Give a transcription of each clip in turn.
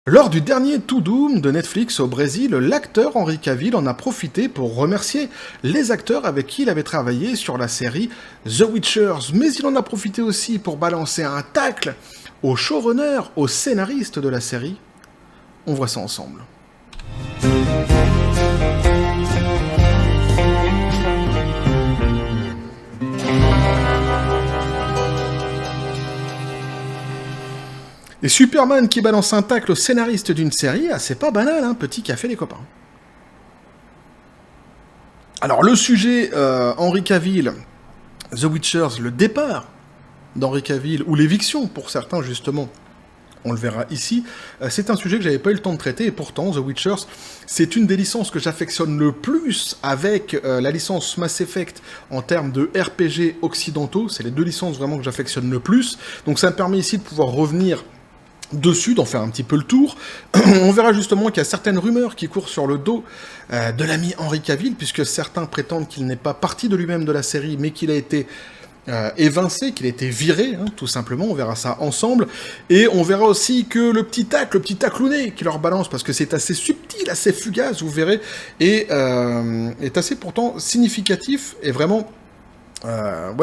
Lors du dernier To Doom de Netflix au Brésil, l'acteur Henry Cavill en a profité pour remercier les acteurs avec qui il avait travaillé sur la série The Witchers, mais il en a profité aussi pour balancer un tacle au showrunner, au scénariste de la série. On voit ça ensemble. Et Superman qui balance un tacle au scénariste d'une série, c'est pas banal, hein, petit café les copains. Alors le sujet, Henry Cavill, The Witchers, le départ d'Henry Cavill, ou l'éviction pour certains justement, on le verra ici, c'est un sujet que j'avais pas eu le temps de traiter, et pourtant The Witchers, c'est une des licences que j'affectionne le plus avec la licence Mass Effect en termes de RPG occidentaux, c'est les deux licences vraiment que j'affectionne le plus, donc ça me permet ici de pouvoir revenir dessus, d'en faire un petit peu le tour. On verra justement qu'il y a certaines rumeurs qui courent sur le dos de l'ami Henry Cavill, puisque certains prétendent qu'il n'est pas parti de lui-même de la série, mais qu'il a été évincé, qu'il a été viré, hein, tout simplement. On verra ça ensemble. Et on verra aussi que le petit taclounet qui leur balance, parce que c'est assez subtil, assez fugace, vous verrez, et est assez pourtant significatif, et vraiment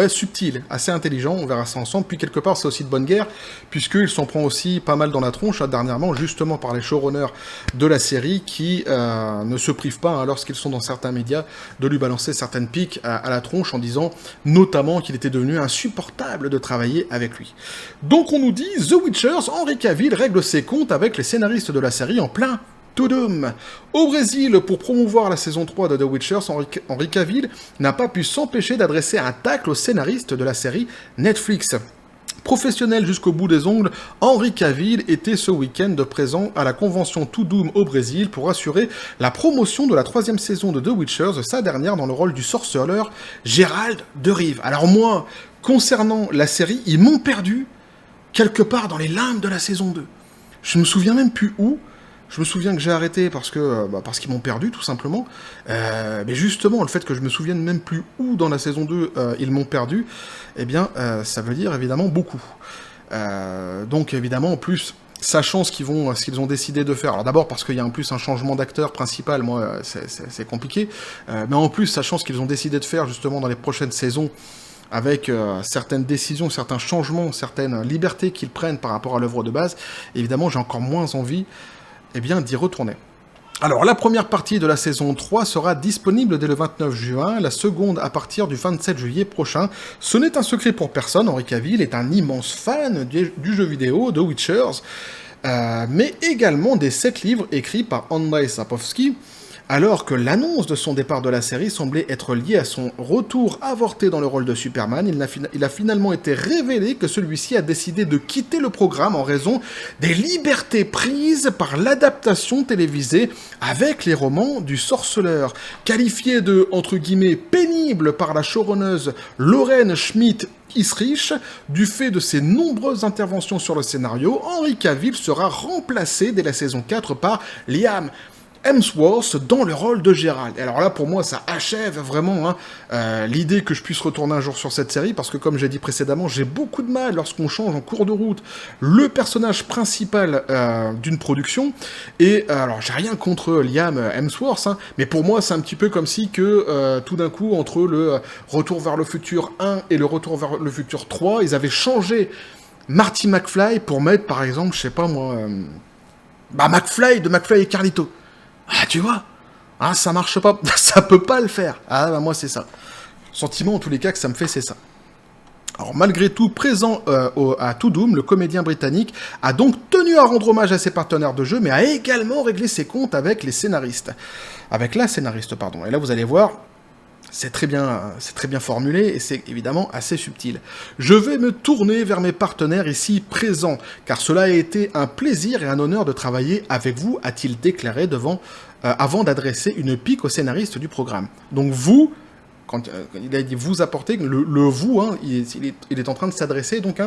subtil, assez intelligent, on verra ça ensemble, puis quelque part c'est aussi de bonne guerre, puisqu'il s'en prend aussi pas mal dans la tronche, dernièrement, justement par les showrunners de la série, qui ne se privent pas, lorsqu'ils sont dans certains médias, de lui balancer certaines piques à la tronche, en disant notamment qu'il était devenu insupportable de travailler avec lui. Donc on nous dit, The Witchers, Henry Cavill règle ses comptes avec les scénaristes de la série en plein To Doom. Au Brésil, pour promouvoir la saison 3 de The Witchers, Henry Cavill n'a pas pu s'empêcher d'adresser un tacle au scénariste de la série Netflix. Professionnel jusqu'au bout des ongles, Henry Cavill était ce week-end présent à la convention To Doom au Brésil pour assurer la promotion de la 3e saison de The Witchers, sa dernière dans le rôle du sorceleur Gérald de Rive. Alors moi, concernant la série, ils m'ont perdu quelque part dans les limbes de la saison 2. Je me souviens même plus où. Je me souviens que j'ai arrêté parce qu'ils m'ont perdu, tout simplement. Mais justement, le fait que je me souvienne même plus où dans la saison 2 ils m'ont perdu, eh bien, ça veut dire évidemment beaucoup. Donc évidemment, en plus, sachant ce qu'ils ont décidé de faire. Alors d'abord parce qu'il y a en plus un changement d'acteur principal, moi, c'est compliqué. Mais en plus, sachant ce qu'ils ont décidé de faire justement dans les prochaines saisons, avec certaines décisions, certains changements, certaines libertés qu'ils prennent par rapport à l'œuvre de base, évidemment, j'ai encore moins envie d'y retourner. Alors, la première partie de la saison 3 sera disponible dès le 29 juin, la seconde à partir du 27 juillet prochain. Ce n'est un secret pour personne, Henry Cavill est un immense fan du jeu vidéo The Witchers, mais également des 7 livres écrits par Andrzej Sapkowski, alors que l'annonce de son départ de la série semblait être liée à son retour avorté dans le rôle de Superman, il a finalement été révélé que celui-ci a décidé de quitter le programme en raison des libertés prises par l'adaptation télévisée avec les romans du sorceleur. Qualifié de, entre guillemets, pénible par la showrunneuse Lauren Schmidt-Isrich, du fait de ses nombreuses interventions sur le scénario, Henry Cavill sera remplacé dès la saison 4 par Liam Hemsworth dans le rôle de Gérald. Et alors là, pour moi, ça achève vraiment l'idée que je puisse retourner un jour sur cette série, parce que comme j'ai dit précédemment, j'ai beaucoup de mal lorsqu'on change en cours de route le personnage principal d'une production. Et alors, j'ai rien contre Liam Hemsworth, mais pour moi, c'est un petit peu comme si que tout d'un coup, entre le Retour vers le futur 1 et le Retour vers le futur 3, ils avaient changé Marty McFly pour mettre, par exemple, je sais pas moi, McFly de McFly et Carlito. Ah, tu vois, ça marche pas, ça peut pas le faire. Moi, c'est ça. Sentiment, en tous les cas, que ça me fait, c'est ça. Alors, malgré tout, présent à To Doom, le comédien britannique a donc tenu à rendre hommage à ses partenaires de jeu, mais a également réglé ses comptes avec les scénaristes. Avec la scénariste, pardon. Et là, vous allez voir, c'est très bien formulé et c'est évidemment assez subtil. Je vais me tourner vers mes partenaires ici présents, car cela a été un plaisir et un honneur de travailler avec vous, a-t-il déclaré avant d'adresser une pique au scénariste du programme. Donc vous, quand il a dit vous apporter, le vous, il est en train de s'adresser donc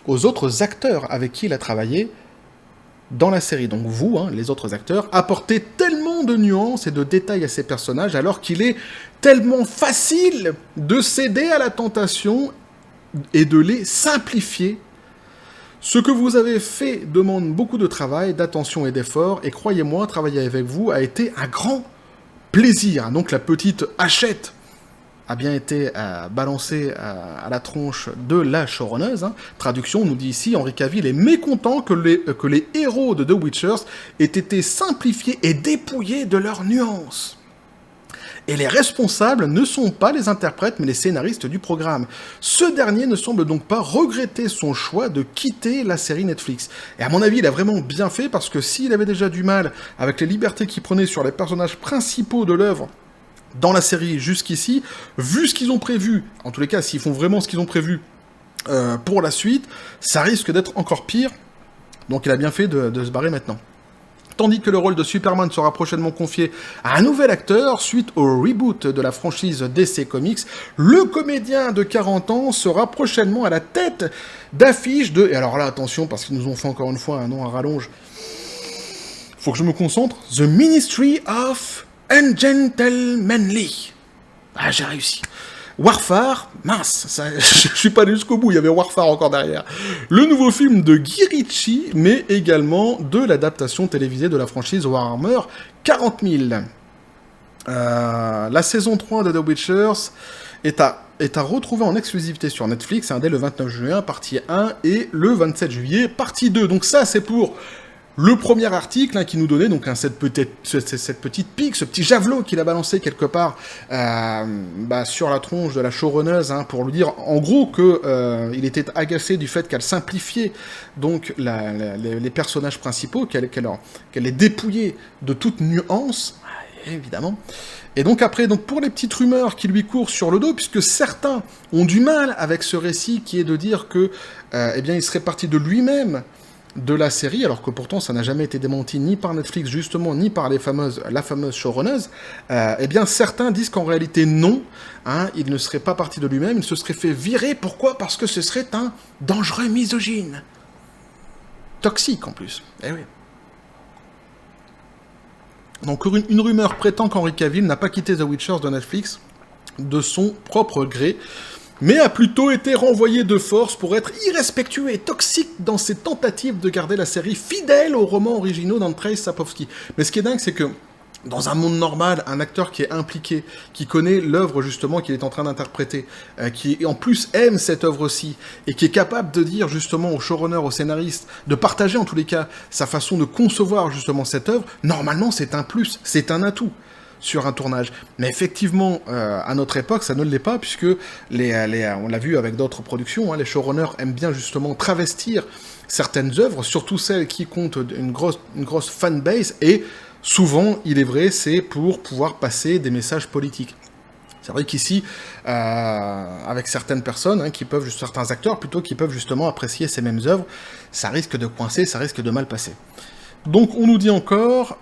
aux autres acteurs avec qui il a travaillé dans la série. Donc vous, les autres acteurs, apportez tellement de nuances et de détails à ces personnages, alors qu'il est tellement facile de céder à la tentation et de les simplifier Ce que vous avez fait demande beaucoup de travail, d'attention et d'effort, et croyez-moi, travailler avec vous a été un grand plaisir. Donc la petite hachette a bien été balancée à la tronche de la showrunneuse. Traduction, nous dit ici, Henry Cavill est mécontent que les héros de The Witchers aient été simplifiés et dépouillés de leurs nuances. Et les responsables ne sont pas les interprètes, mais les scénaristes du programme. Ce dernier ne semble donc pas regretter son choix de quitter la série Netflix. Et à mon avis, il a vraiment bien fait, parce que s'il avait déjà du mal avec les libertés qu'il prenait sur les personnages principaux de l'œuvre dans la série jusqu'ici, vu ce qu'ils ont prévu, en tous les cas, s'ils font vraiment ce qu'ils ont prévu pour la suite, ça risque d'être encore pire. Donc il a bien fait de se barrer maintenant. Tandis que le rôle de Superman sera prochainement confié à un nouvel acteur, suite au reboot de la franchise DC Comics, le comédien de 40 ans sera prochainement à la tête d'affiche de... Et alors là, attention, parce qu'ils nous ont fait encore une fois un nom à rallonge. Faut que je me concentre. The Ministry of Ungentlemanly. Ah, j'ai réussi. Warfare, mince, je suis pas allé jusqu'au bout, il y avait Warfare encore derrière. Le nouveau film de Guy Ritchie, mais également de l'adaptation télévisée de la franchise Warhammer 40 000. La saison 3 de The Witchers est à retrouver en exclusivité sur Netflix, dès le 29 juin, partie 1, et le 27 juillet, partie 2. Donc ça, c'est pour... le premier article qui nous donnait donc cette petite pique, ce petit javelot qu'il a balancé quelque part sur la tronche de la showrunneuse pour lui dire en gros que il était agacé du fait qu'elle simplifiait donc les personnages principaux, qu'elle les dépouillait de toute nuance, évidemment. Et donc après, pour les petites rumeurs qui lui courent sur le dos, puisque certains ont du mal avec ce récit qui est de dire que il serait parti de lui-même de la série, alors que pourtant ça n'a jamais été démenti ni par Netflix justement, ni par la fameuse showrunneuse, certains disent qu'en réalité non, il ne serait pas parti de lui-même, il se serait fait virer. Pourquoi ? Parce que ce serait un dangereux misogyne. Toxique en plus. Eh oui. Donc une rumeur prétend qu'Henry Cavill n'a pas quitté The Witchers de Netflix de son propre gré, mais a plutôt été renvoyé de force pour être irrespectueux et toxique dans ses tentatives de garder la série fidèle aux romans originaux d'Andrzej Sapkowski. Mais ce qui est dingue, c'est que dans un monde normal, un acteur qui est impliqué, qui connaît l'œuvre justement qu'il est en train d'interpréter, qui en plus aime cette œuvre-ci, et qui est capable de dire justement au showrunner, au scénariste, de partager en tous les cas sa façon de concevoir justement cette œuvre, normalement c'est un plus, c'est un atout sur un tournage. Mais effectivement, à notre époque, ça ne l'est pas, puisque on l'a vu avec d'autres productions, les showrunners aiment bien justement travestir certaines œuvres, surtout celles qui comptent une grosse fanbase, et souvent, il est vrai, c'est pour pouvoir passer des messages politiques. C'est vrai qu'ici, avec certaines personnes, certains acteurs plutôt, qui peuvent justement apprécier ces mêmes œuvres, ça risque de coincer, ça risque de mal passer. Donc on nous dit encore...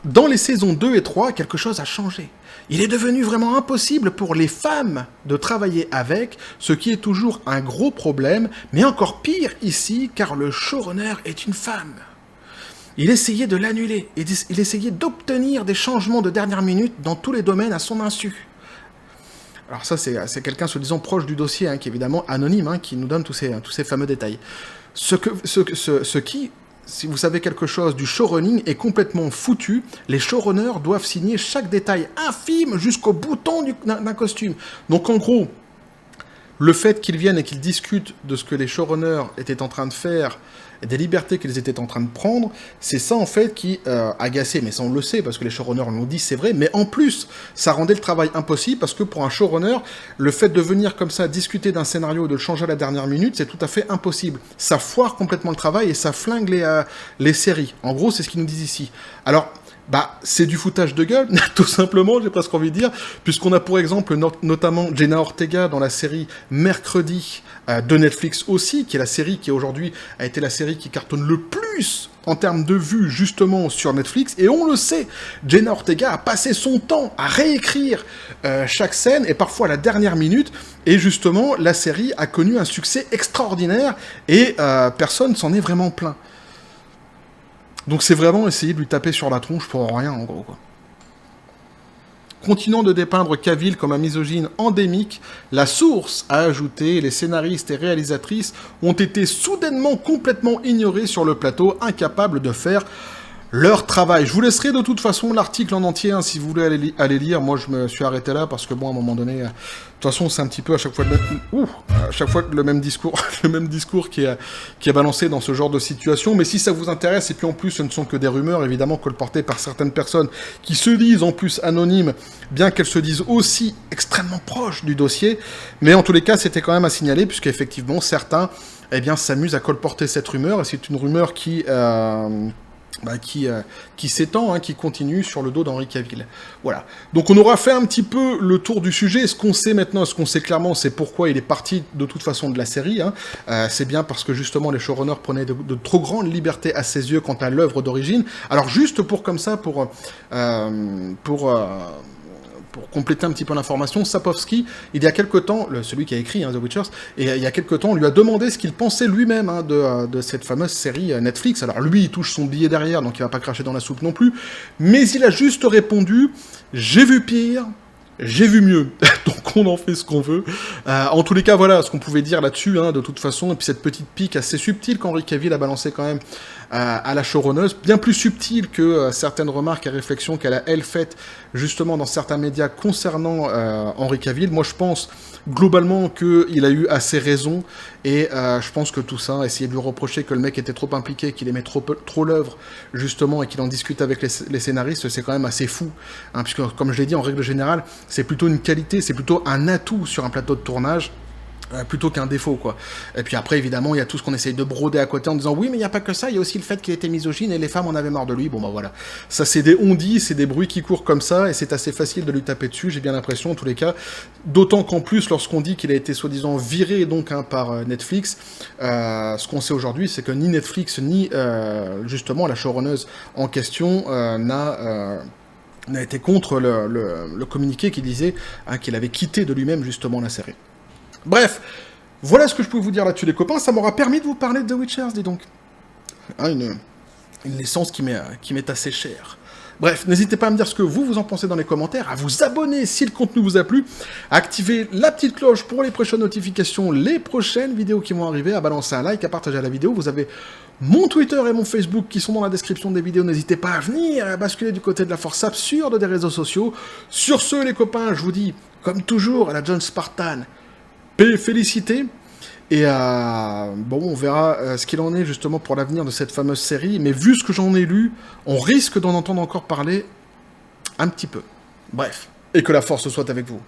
dans les saisons 2 et 3, quelque chose a changé. Il est devenu vraiment impossible pour les femmes de travailler avec, ce qui est toujours un gros problème, mais encore pire ici, car le showrunner est une femme. Il essayait de l'annuler, et il essayait d'obtenir des changements de dernière minute dans tous les domaines à son insu. Alors ça, c'est quelqu'un se disant proche du dossier, qui est évidemment anonyme, qui nous donne tous ces fameux détails. Si vous savez quelque chose du showrunning, est complètement foutu. Les showrunners doivent signer chaque détail infime jusqu'au bouton d'un costume. Donc en gros, le fait qu'ils viennent et qu'ils discutent de ce que les showrunners étaient en train de faire et des libertés qu'ils étaient en train de prendre, c'est ça en fait qui agaçait. Mais ça on le sait parce que les showrunners l'ont dit, c'est vrai. Mais en plus, ça rendait le travail impossible parce que pour un showrunner, le fait de venir comme ça discuter d'un scénario et de le changer à la dernière minute, c'est tout à fait impossible. Ça foire complètement le travail et ça flingue les séries. En gros, c'est ce qu'ils nous disent ici. Alors... c'est du foutage de gueule, tout simplement, j'ai presque envie de dire, puisqu'on a pour exemple notamment Jenna Ortega dans la série Mercredi de Netflix aussi, qui est la série qui aujourd'hui a été la série qui cartonne le plus en termes de vues justement sur Netflix, et on le sait, Jenna Ortega a passé son temps à réécrire chaque scène, et parfois à la dernière minute, et justement la série a connu un succès extraordinaire, et personne s'en est vraiment plaint. Donc c'est vraiment essayer de lui taper sur la tronche pour rien, en gros, quoi. Continuant de dépeindre Cavill comme un misogyne endémique, la source a ajouté, les scénaristes et réalisatrices ont été soudainement complètement ignorés sur le plateau, incapables de faire leur travail. Je vous laisserai de toute façon l'article en entier, hein, si vous voulez aller lire. Moi, je me suis arrêté là parce que, bon, à un moment donné, de toute façon, c'est un petit peu à chaque fois le même discours, le même discours qui est balancé dans ce genre de situation. Mais si ça vous intéresse, et puis en plus, ce ne sont que des rumeurs, évidemment, colportées par certaines personnes qui se disent en plus anonymes, bien qu'elles se disent aussi extrêmement proches du dossier. Mais en tous les cas, c'était quand même à signaler, puisqu'effectivement, certains, eh bien, s'amusent à colporter cette rumeur, et c'est une rumeur qui s'étend, hein, qui continue sur le dos d'Henry Cavill. Voilà. Donc on aura fait un petit peu le tour du sujet. Ce qu'on sait maintenant, ce qu'on sait clairement, c'est pourquoi il est parti de toute façon de la série. Hein. C'est bien parce que justement les showrunners prenaient de trop grandes libertés à ses yeux quant à l'œuvre d'origine. Alors juste pour compléter un petit peu l'information, Sapkowski, il y a quelque temps, celui qui a écrit The Witchers, et il y a quelque temps, on lui a demandé ce qu'il pensait lui-même, hein, de cette fameuse série Netflix. Alors lui, il touche son billet derrière, donc il va pas cracher dans la soupe non plus, mais il a juste répondu « J'ai vu pire ». J'ai vu mieux, donc on en fait ce qu'on veut. En tous les cas, voilà ce qu'on pouvait dire là-dessus, hein, de toute façon, et puis cette petite pique assez subtile qu'Henry Cavill a balancé quand même à la showrunneuse, bien plus subtile que certaines remarques et réflexions qu'elle a, elle, faites justement dans certains médias concernant Henry Cavill. Moi, je pense globalement qu'il a eu assez raison, et je pense que tout ça, essayer de lui reprocher que le mec était trop impliqué, qu'il aimait trop l'œuvre, justement, et qu'il en discute avec les scénaristes, c'est quand même assez fou, hein, puisque, comme je l'ai dit, en règle générale, c'est plutôt une qualité, c'est plutôt un atout sur un plateau de tournage, plutôt qu'un défaut, quoi. Et puis après, évidemment, il y a tout ce qu'on essaye de broder à côté en disant « Oui, mais il n'y a pas que ça, il y a aussi le fait qu'il était misogyne et les femmes en avaient marre de lui. » Bon, bah voilà. Ça, c'est des on-dit, c'est des bruits qui courent comme ça, et c'est assez facile de lui taper dessus, j'ai bien l'impression, en tous les cas. D'autant qu'en plus, lorsqu'on dit qu'il a été soi-disant viré, donc, hein, par Netflix, ce qu'on sait aujourd'hui, c'est que ni Netflix, ni, justement, la showrunneuse en question n'a été contre le communiqué qui disait, hein, qu'il avait quitté de lui-même, justement, la série. Bref, voilà ce que je peux vous dire là-dessus, les copains. Ça m'aura permis de vous parler de The Witchers, dis donc. Hein, une licence qui m'est assez chère. Bref, n'hésitez pas à me dire ce que vous en pensez dans les commentaires, à vous abonner si le contenu vous a plu, à activer la petite cloche pour les prochaines notifications, les prochaines vidéos qui vont arriver, à balancer un like, à partager la vidéo. Vous avez mon Twitter et mon Facebook qui sont dans la description des vidéos. N'hésitez pas à venir, à basculer du côté de la force absurde des réseaux sociaux. Sur ce, les copains, je vous dis, comme toujours, à la John Spartan, paix, félicité, et bon, on verra ce qu'il en est justement pour l'avenir de cette fameuse série, mais vu ce que j'en ai lu, on risque d'en entendre encore parler un petit peu. Bref, et que la force soit avec vous.